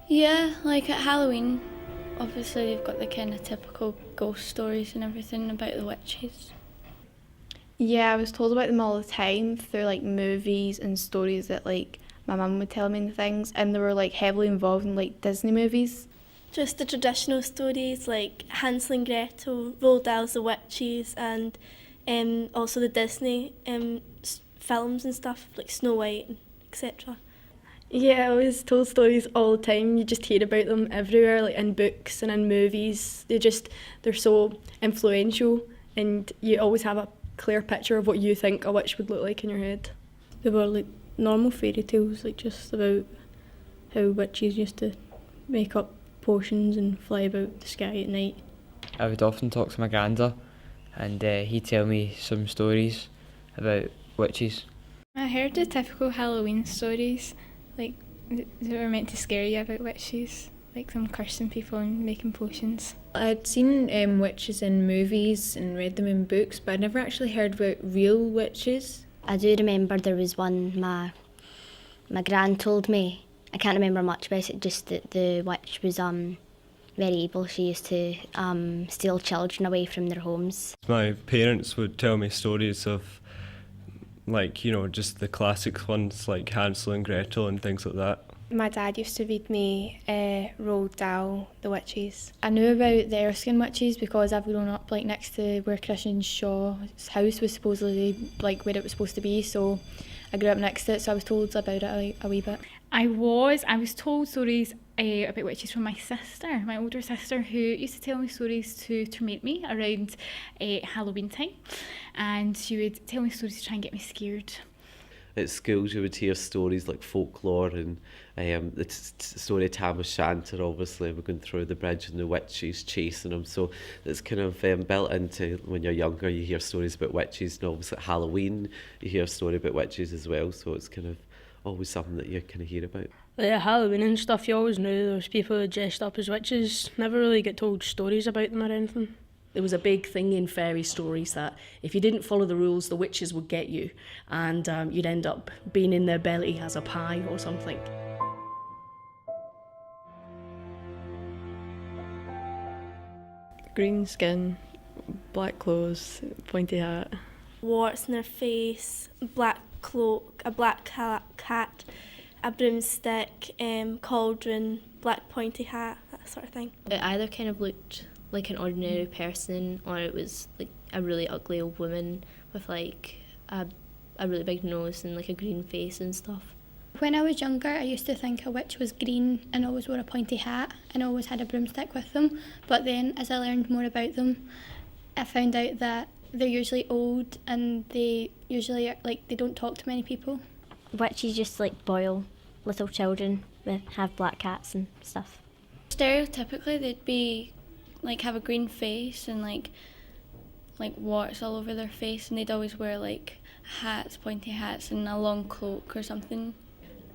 Yeah, like at Halloween, obviously they've got the kind of typical ghost stories and everything about the witches. Yeah, I was told about them all the time through like movies and stories that like my mum would tell me and things, and they were like heavily involved in like Disney movies. Just the traditional stories like Hansel and Gretel, Roald Dahl's The Witches, and also the Disney films and stuff like Snow White, etc. Yeah, I was told stories all the time. You just hear about them everywhere, like in books and in movies. They're so influential, and you always have a clear picture of what you think a witch would look like in your head. They were like normal fairy tales, like just about how witches used to make up potions and fly about the sky at night. I would often talk to my granda, and he'd tell me some stories about witches. I heard the typical Halloween stories, like that were meant to scare you about witches, like them cursing people and making potions. I'd seen witches in movies and read them in books, but I'd never actually heard about real witches. I do remember there was one my gran told me. I can't remember much about it, just that the witch was very evil. She used to steal children away from their homes. My parents would tell me stories of, like, you know, just the classic ones like Hansel and Gretel and things like that. My dad used to read me Roald Dahl, The Witches. I knew about the Erskine witches because I've grown up like next to where Christian Shaw's house was supposedly like where it was supposed to be, so I grew up next to it, so I was told about it a wee bit. I was told stories about witches from my sister, my older sister, who used to tell me stories to torment me around Halloween time, and she would tell me stories to try and get me scared. At schools you would hear stories like folklore and the story of Tam O'Shanter, obviously we're going through the bridge and the witches chasing them, so it's kind of built into when you're younger. You hear stories about witches, and obviously at Halloween you hear a story about witches as well, so it's kind of always something that you kind of hear about. Like at Halloween and stuff, you always knew there was people dressed up as witches. Never really get told stories about them or anything. There was a big thing in fairy stories that if you didn't follow the rules, the witches would get you, and you'd end up being in their belly as a pie or something. Green skin, black clothes, pointy hat. Warts in their face, black cloak, a black cat, a broomstick, cauldron, black pointy hat, that sort of thing. It either kind of looked like an ordinary person, or it was like a really ugly old woman with like a really big nose and like a green face and stuff. When I was younger, I used to think a witch was green and always wore a pointy hat and always had a broomstick with them. But then as I learned more about them, I found out that they're usually old and they usually they don't talk to many people. Witches just like boil little children that have black cats and stuff. Stereotypically, they'd be like have a green face and like warts all over their face, and they'd always wear like hats, pointy hats, and a long cloak or something.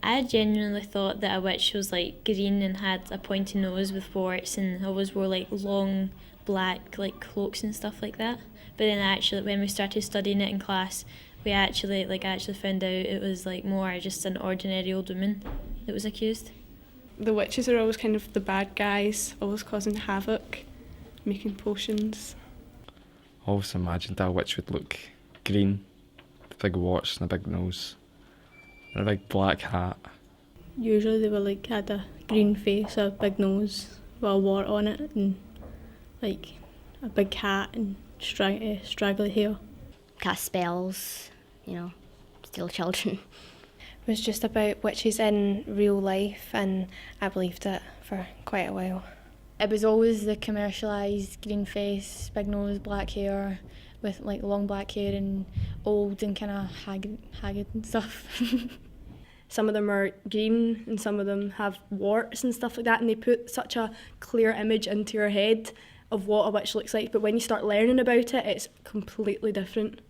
I genuinely thought that a witch was like green and had a pointy nose with warts and always wore like long black like cloaks and stuff like that. But then actually when we started studying it in class, we actually found out it was like more just an ordinary old woman that was accused. The witches are always kind of the bad guys, always causing havoc, making potions. I always imagined that a witch would look green, with big warts and a big nose, and a big black hat. Usually they were like had a green face, a big nose with a wart on it, and like a big hat and straggly hair. Cast spells, steal children. It was just about witches in real life, and I believed it for quite a while. It was always the commercialised green face, big nose, black hair, with like long black hair and old and kind of haggard and stuff. Some of them are green and some of them have warts and stuff like that, and they put such a clear image into your head of what a witch looks like, but when you start learning about it, it's completely different.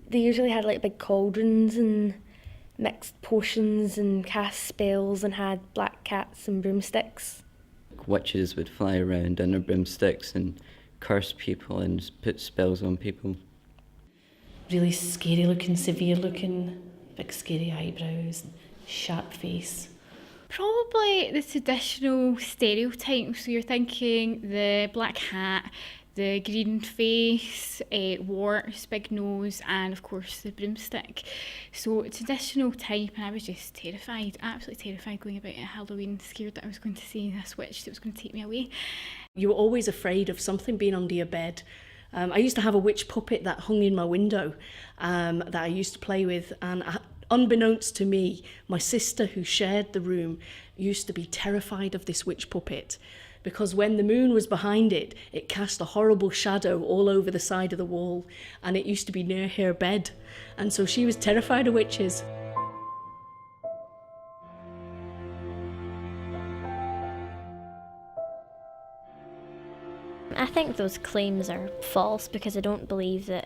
They usually had like big cauldrons and mixed potions and cast spells and had black cats and broomsticks. Witches would fly around on their broomsticks and curse people and put spells on people. Really scary looking, severe looking, big scary eyebrows, sharp face. Probably the traditional stereotypes. So you're thinking the black hat, the green face, warts, big nose, and of course the broomstick. So traditional type, and I was just terrified, absolutely terrified going about it at Halloween, scared that I was going to see this witch that was going to take me away. You were always afraid of something being under your bed. I used to have a witch puppet that hung in my window that I used to play with, and unbeknownst to me, my sister, who shared the room, used to be terrified of this witch puppet because when the moon was behind it, it cast a horrible shadow all over the side of the wall, and it used to be near her bed, and so she was terrified of witches. I think those claims are false because I don't believe that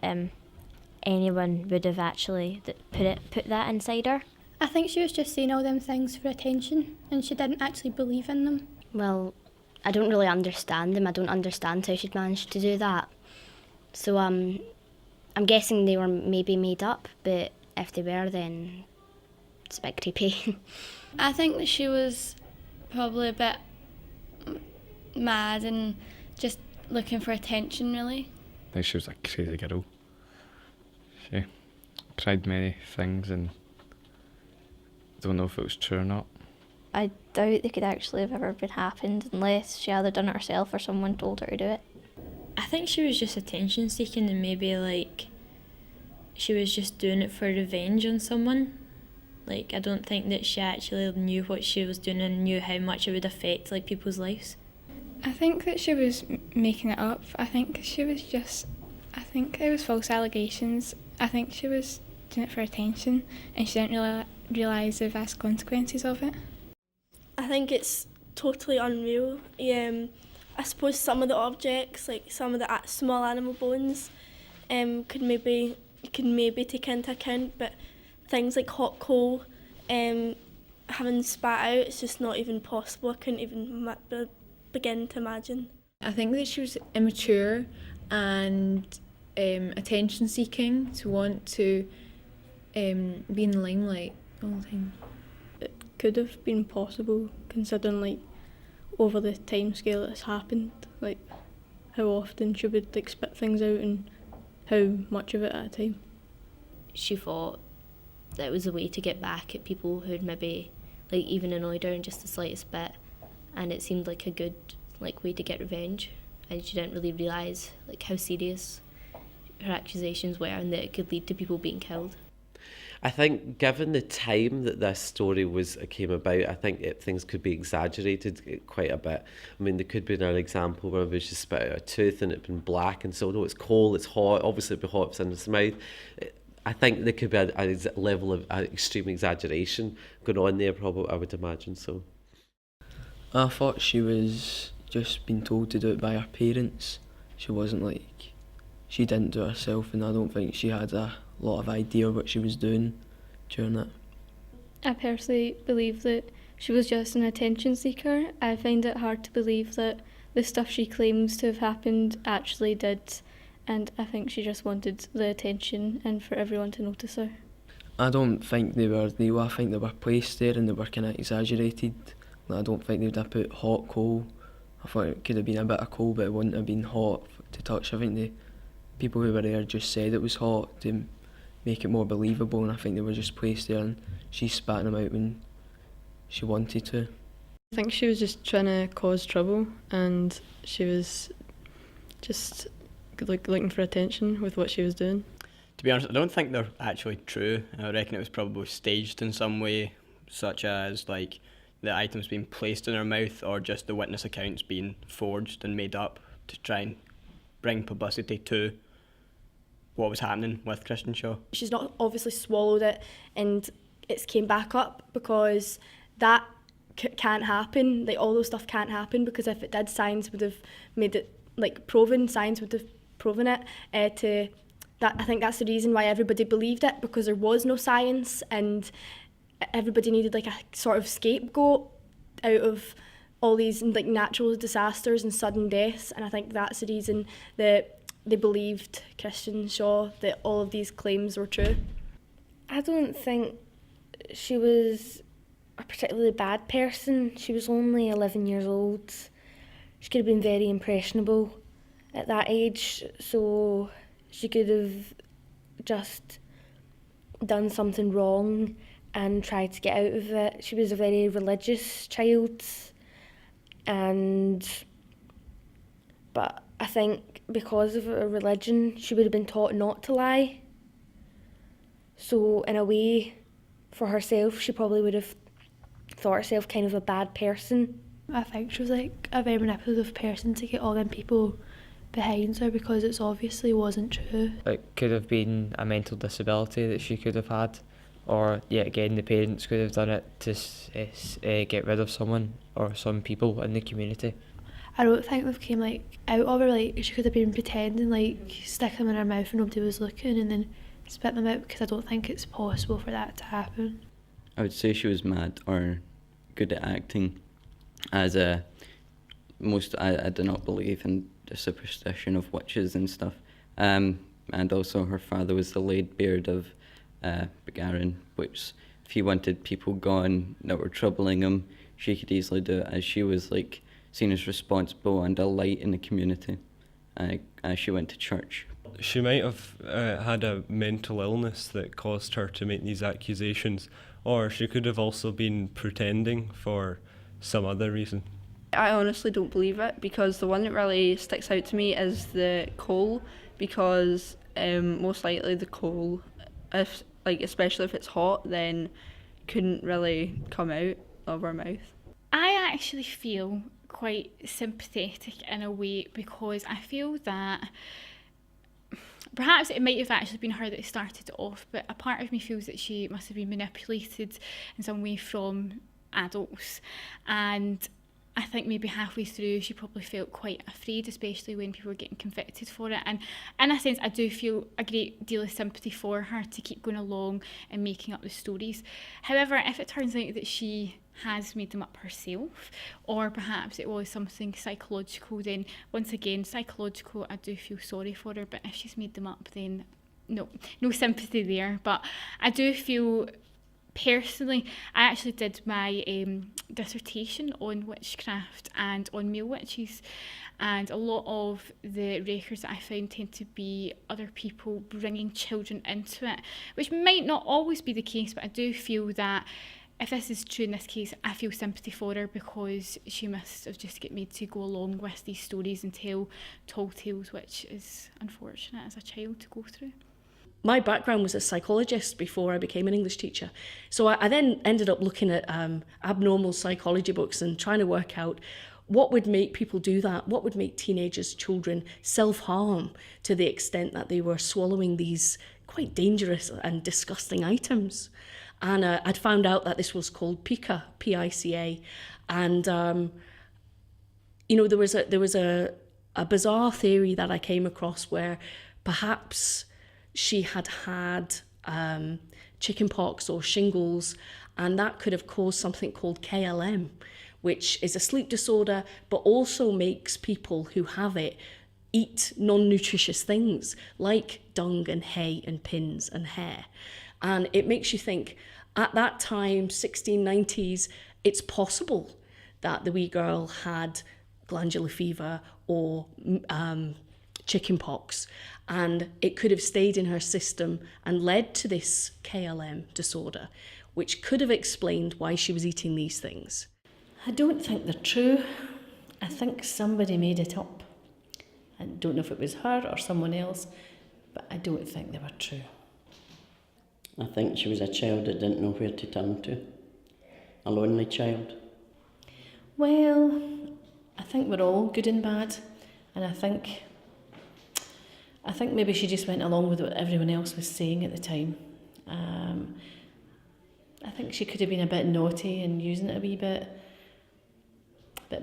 anyone would have actually put that inside her. I think she was just saying all them things for attention and she didn't actually believe in them. Well, I don't really understand them. I don't understand how she'd managed to do that. So I'm guessing they were maybe made up, but if they were, then it's a bit creepy. I think that she was probably a bit mad and just looking for attention, really. I think she was a crazy girl. She tried many things and I don't know if it was true or not. I doubt they could actually have ever been happened unless she either done it herself or someone told her to do it. I think she was just attention seeking and maybe like she was just doing it for revenge on someone. Like I don't think that she actually knew what she was doing and knew how much it would affect like people's lives. I think that she was making it up. I think it was false allegations. I think she was doing it for attention and she didn't really realise the vast consequences of it. I think it's totally unreal. I suppose some of the objects, like some of the small animal bones, could maybe take into account, but things like hot coal, having spat out, it's just not even possible. I couldn't even begin to imagine. I think that she was immature and attention seeking, to want to be in the limelight all the time. It could have been possible considering like over the time scale it's happened, like how often she would like spit things out and how much of it at a time. She thought that it was a way to get back at people who'd maybe like even annoyed her in just the slightest bit, and it seemed like a good like way to get revenge, and she didn't really realise like how serious her accusations were and that it could lead to people being killed. I think given the time that this story came about, I think things could be exaggerated quite a bit. I mean, there could be an example where it was just spit out a tooth and it'd been black and so, no, it's cold, it's hot, obviously it'd be hot if it's in its mouth. I think there could be a level of extreme exaggeration going on there, probably, I would imagine so. I thought she was just being told to do it by her parents. She wasn't like, she didn't do it herself, and I don't think she had a lot of idea what she was doing during it. I personally believe that she was just an attention seeker. I find it hard to believe that the stuff she claims to have happened actually did, and I think she just wanted the attention and for everyone to notice her. I don't think they were real. I think they were placed there and they were kind of exaggerated. I don't think they'd have put hot coal. I thought it could have been a bit of coal, but it wouldn't have been hot to touch. I think the people who were there just said it was hot to make it more believable, and I think they were just placed there and she spat them out when she wanted to. I think she was just trying to cause trouble, and she was just looking for attention with what she was doing. To be honest, I don't think they're actually true. I reckon it was probably staged in some way, such as like the items being placed in her mouth or just the witness accounts being forged and made up to try and bring publicity to what was happening with Christian Shaw. She's not obviously swallowed it and it's came back up, because that can't happen. Like all those stuff can't happen, because if it did, science would have made it like proven. Science would have proven it. I think that's the reason why everybody believed it, because there was no science and everybody needed like a sort of scapegoat out of all these like natural disasters and sudden deaths, and I think that's the reason that they believed Christian Shaw, that all of these claims were true. I don't think she was a particularly bad person. She was only 11 years old. She could have been very impressionable at that age, so she could have just done something wrong and tried to get out of it. She was a very religious child, but I think because of her religion, she would have been taught not to lie. So in a way, for herself, she probably would have thought herself kind of a bad person. I think she was like a very manipulative person to get all them people behind her because it obviously wasn't true. It could have been a mental disability that she could have had, or yet again the parents could have done it to get rid of someone or some people in the community. I don't think they've came like out of her, like she could have been pretending, like stick them in her mouth and nobody was looking and then spit them out, because I don't think it's possible for that to happen. I would say she was mad or good at acting. I do not believe in the superstition of witches and stuff. And also her father was the laid beard of Begarin, which if he wanted people gone that were troubling him, she could easily do it, as she was like seen as responsible and a light in the community as she went to church. She might have had a mental illness that caused her to make these accusations, or she could have also been pretending for some other reason. I honestly don't believe it, because the one that really sticks out to me is the coal, because most likely the coal, especially if it's hot, then couldn't really come out of her mouth. I actually feel quite sympathetic in a way, because I feel that perhaps it might have actually been her that started it off, but a part of me feels that she must have been manipulated in some way from adults, and I think maybe halfway through she probably felt quite afraid, especially when people were getting convicted for it, and in a sense I do feel a great deal of sympathy for her to keep going along and making up the stories. However, if it turns out that she has made them up herself, or perhaps it was something psychological, then once again, psychological, I do feel sorry for her, but if she's made them up, then no sympathy there. But I do feel, personally, I actually did my dissertation on witchcraft and on male witches, and a lot of the records that I found tend to be other people bringing children into it, which might not always be the case, but I do feel that if this is true in this case, I feel sympathy for her, because she must have just get made to go along with these stories and tell tall tales, which is unfortunate as a child to go through. My background was a psychologist before I became an English teacher. So I then ended up looking at abnormal psychology books and trying to work out what would make people do that, what would make teenagers, children self-harm to the extent that they were swallowing these quite dangerous and disgusting items. And I'd found out that this was called pica, P-I-C-A, and there was a bizarre theory that I came across where perhaps she had chickenpox or shingles, and that could have caused something called KLM, which is a sleep disorder, but also makes people who have it eat non-nutritious things like dung and hay and pins and hair. And it makes you think, at that time, 1690s, it's possible that the wee girl had glandular fever or chickenpox, and it could have stayed in her system and led to this KLM disorder, which could have explained why she was eating these things. I don't think they're true. I think somebody made it up. I don't know if it was her or someone else, but I don't think they were true. I think she was a child that didn't know where to turn to. A lonely child. Well, I think we're all good and bad, and I think maybe she just went along with what everyone else was saying at the time. I think she could have been a bit naughty and using it a wee bit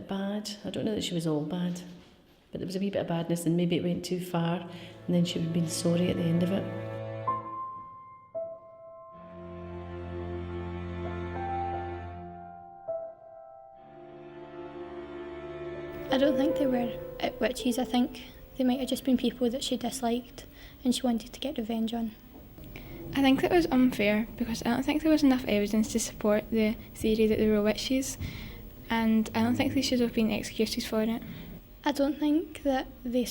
bad. I don't know that she was all bad, but there was a wee bit of badness, and maybe it went too far, and then she would have been sorry at the end of it. I don't think they were witches. I think they might have just been people that she disliked and she wanted to get revenge on. I think it was unfair because I don't think there was enough evidence to support the theory that they were witches, and I don't think they should have been executed for it. I don't think that the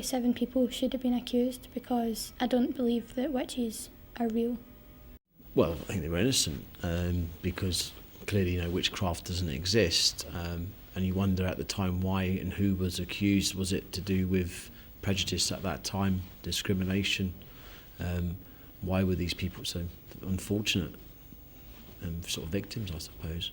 7 people should have been accused because I don't believe that witches are real. Well, I think they were innocent because clearly, witchcraft doesn't exist, and you wonder at the time why and who was accused. Was it to do with prejudice at that time, discrimination? Why were these people so unfortunate sort of victims, I suppose?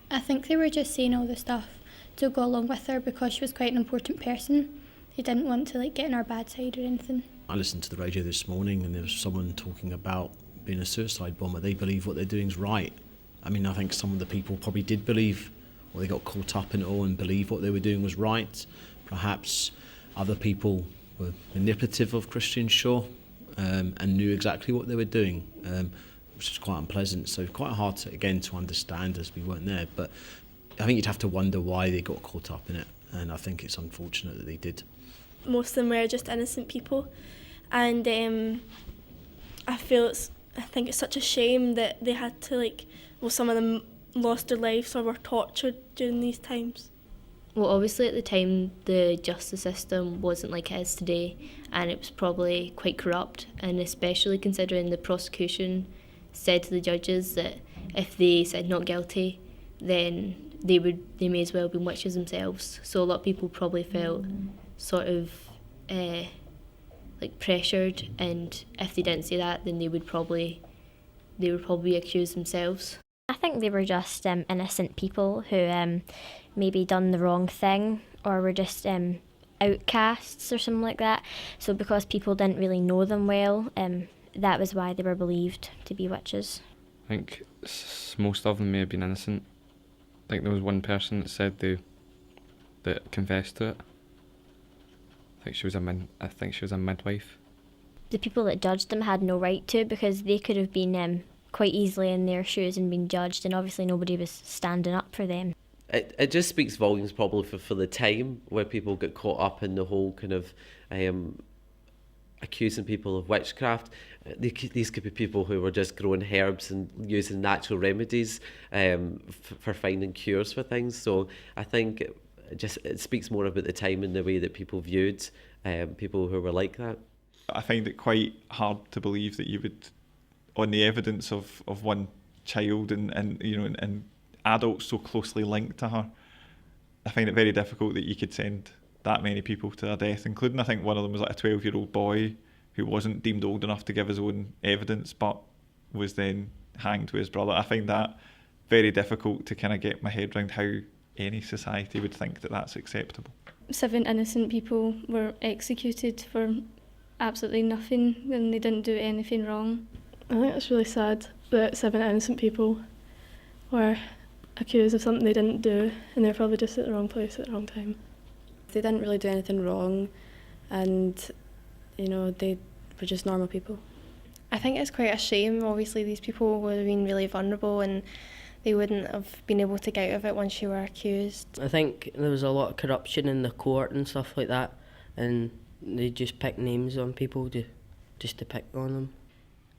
I think they were just saying all the stuff to go along with her because she was quite an important person. They didn't want to get in her bad side or anything. I listened to the radio this morning and there was someone talking about being a suicide bomber. They believe what they're doing is right. I mean, I think some of the people probably did believe, or they got caught up in it all and believed what they were doing was right. Perhaps other people were manipulative of Christian Shaw and knew exactly what they were doing, which is quite unpleasant. So quite hard to understand as we weren't there. But I think you'd have to wonder why they got caught up in it, and I think it's unfortunate that they did. Most of them were just innocent people, and I think it's such a shame that they had to some of them lost their lives or were tortured during these times. Well, obviously at the time the justice system wasn't like it is today, and it was probably quite corrupt, and especially considering the prosecution said to the judges that if they said not guilty, then they may as well have been witches themselves. So a lot of people probably felt sort of pressured, and if they didn't say that, then they would probably be accused themselves. I think they were just innocent people who maybe done the wrong thing or were just outcasts or something like that. So because people didn't really know them well, that was why they were believed to be witches. I think most of them may have been innocent. I think there was one person that said that confessed to it. I think she was a midwife. The people that judged them had no right to, because they could have been quite easily in their shoes and been judged, and obviously nobody was standing up for them. It just speaks volumes probably for the time where people get caught up in the whole kind of accusing people of witchcraft. These could be people who were just growing herbs and using natural remedies for finding cures for things. So I think it speaks more about the time and the way that people viewed people who were like that. I find it quite hard to believe that you would, on the evidence of one child and adults so closely linked to her, I find it very difficult that you could send that many people to their death, including I think one of them was a 12-year-old boy who wasn't deemed old enough to give his own evidence but was then hanged with his brother. I find that very difficult to kind of get my head around how any society would think that that's acceptable. 7 innocent people were executed for absolutely nothing and they didn't do anything wrong. I think it's really sad that 7 innocent people were accused of something they didn't do, and they're probably just at the wrong place at the wrong time. They didn't really do anything wrong, and they were just normal people. I think it's quite a shame. Obviously these people would have been really vulnerable and they wouldn't have been able to get out of it once you were accused. I think there was a lot of corruption in the court and stuff like that, and they just picked names on people just to pick on them.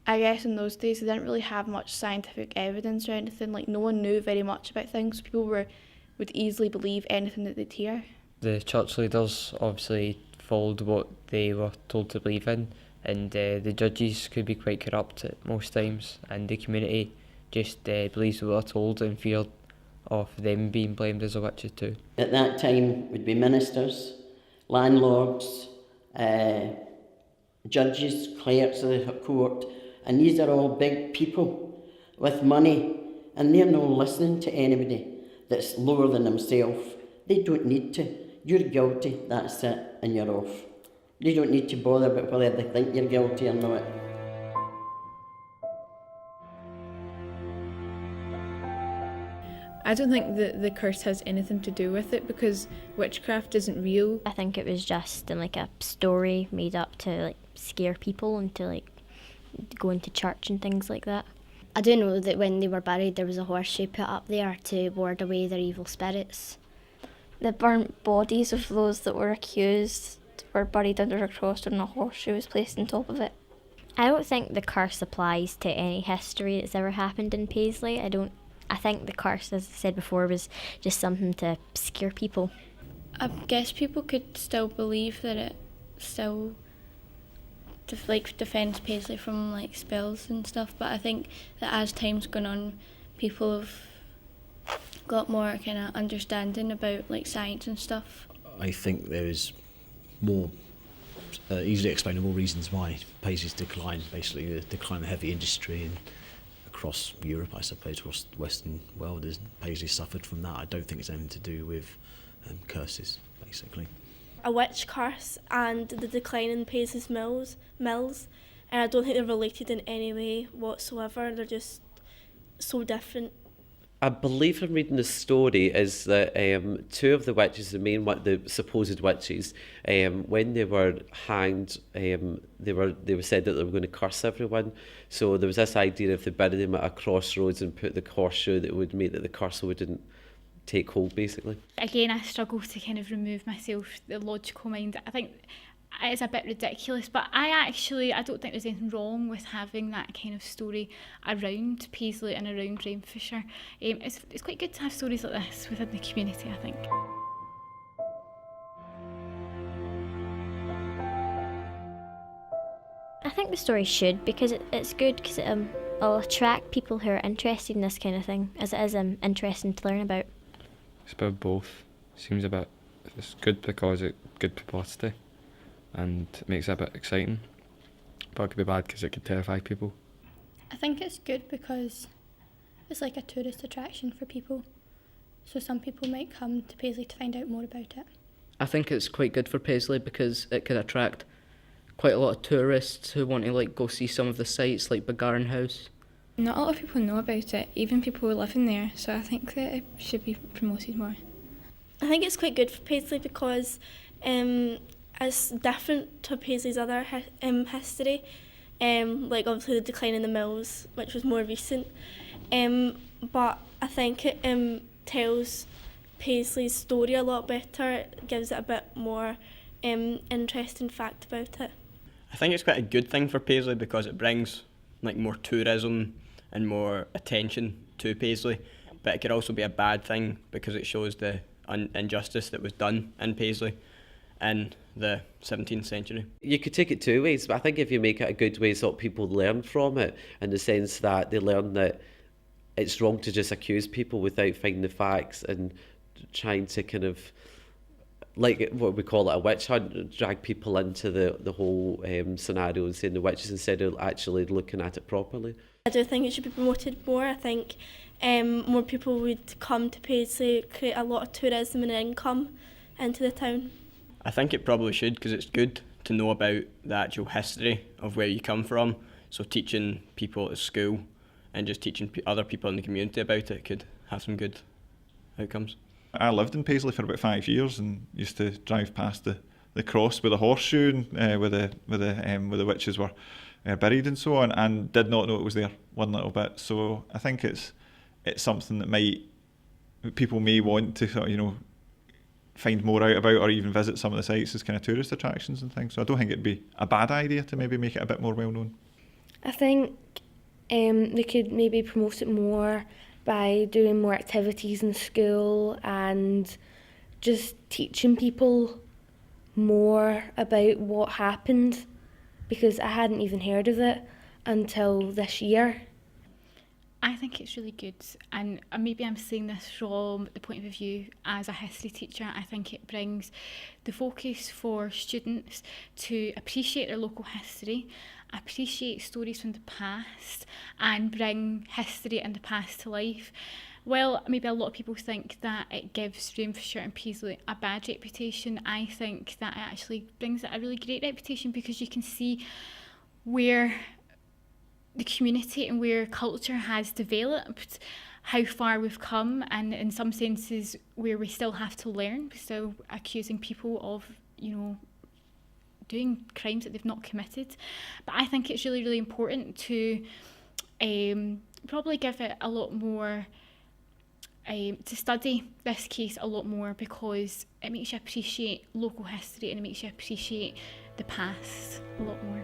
I guess in those days they didn't really have much scientific evidence or anything. No one knew very much about things. So people would easily believe anything that they'd hear. The church leaders obviously followed what they were told to believe in, and the judges could be quite corrupt at most times, and the community just believes what they were told and feared of them being blamed as a witches too. At that time would be ministers, landlords, judges, clerks of the court, and these are all big people with money, and they're not listening to anybody that's lower than themselves. They don't need to. You're guilty, that's it, and you're off. They don't need to bother about whether they think you're guilty or not. I don't think that the curse has anything to do with it, because witchcraft isn't real. I think it was just a story made up to scare people and to go into church and things like that. I do know that when they were buried there was a horseshoe put up there to ward away their evil spirits. The burnt bodies of those that were accused were buried under a cross and a horseshoe was placed on top of it. I don't think the curse applies to any history that's ever happened in Paisley. I think the curse, as I said before, was just something to scare people. I guess people could still believe that it still defends Paisley from like spells and stuff, but I think that as time's gone on, people have got more kind of understanding about like science and stuff. I think there is more easily explainable reasons why Paisley's declined, basically the decline of heavy industry and across Europe, I suppose, across the Western world, Paisley suffered from that. I don't think it's anything to do with curses, basically. A witch curse and the decline in Paisley's mills, and I don't think they're related in any way whatsoever. They're just so different. I believe I'm reading the story is that two of the witches, the supposed witches, when they were hanged, they were said that they were going to curse everyone. So there was this idea if they buried them at a crossroads and put the horseshoe, that it would make that the curse wouldn't take hold, basically. Again, I struggle to kind of remove myself the logical mind. I think it's a bit ridiculous, but I don't think there's anything wrong with having that kind of story around Paisley and around Renfrewshire. It's quite good to have stories like this within the community, I think. I think the story should, because it's good, because it'll attract people who are interested in this kind of thing, as it is interesting to learn about. It's about both. It's good because it's good publicity and it makes it a bit exciting, but it could be bad because it could terrify people. I think it's good because it's like a tourist attraction for people, so some people might come to Paisley to find out more about it. I think it's quite good for Paisley because it could attract quite a lot of tourists who want to go see some of the sites like Begarin House. Not a lot of people know about it, even people living there, so I think that it should be promoted more. I think it's quite good for Paisley because it's different to Paisley's other history, like obviously the decline in the mills, which was more recent, but I think it tells Paisley's story a lot better. It gives it a bit more interesting fact about it. I think it's quite a good thing for Paisley because it brings more tourism and more attention to Paisley, but it could also be a bad thing because it shows the injustice that was done in Paisley in the 17th century. You could take it two ways, but I think if you make it a good way so people learn from it, in the sense that they learn that it's wrong to just accuse people without finding the facts and trying to kind of, like what we call it, a witch hunt, drag people into the whole scenario and saying the witches instead of actually looking at it properly. I do think it should be promoted more. I think more people would come to Paisley, create a lot of tourism and income into the town. I think it probably should because it's good to know about the actual history of where you come from, so teaching people at school and just teaching other people in the community about it could have some good outcomes. I lived in Paisley for about 5 years and used to drive past the cross with a horseshoe and where the witches were buried and so on, and did not know it was there one little bit. So I think it's something that people may want to sort of, find more out about, or even visit some of the sites as kind of tourist attractions and things. So I don't think it'd be a bad idea to maybe make it a bit more well known. I think they could maybe promote it more by doing more activities in school and just teaching people more about what happened, because I hadn't even heard of it until this year. I think it's really good, and maybe I'm saying this from the point of view as a history teacher. I think it brings the focus for students to appreciate their local history, appreciate stories from the past, and bring history and the past to life. Well, maybe a lot of people think that it gives Renfrewshire and Paisley a bad reputation. I think that it actually brings it a really great reputation, because you can see where the community and where culture has developed, how far we've come, and in some senses where we still have to learn. We're still accusing people of, doing crimes that they've not committed. But I think it's really, really important to probably give it a lot more, to study this case a lot more, because it makes you appreciate local history and it makes you appreciate the past a lot more.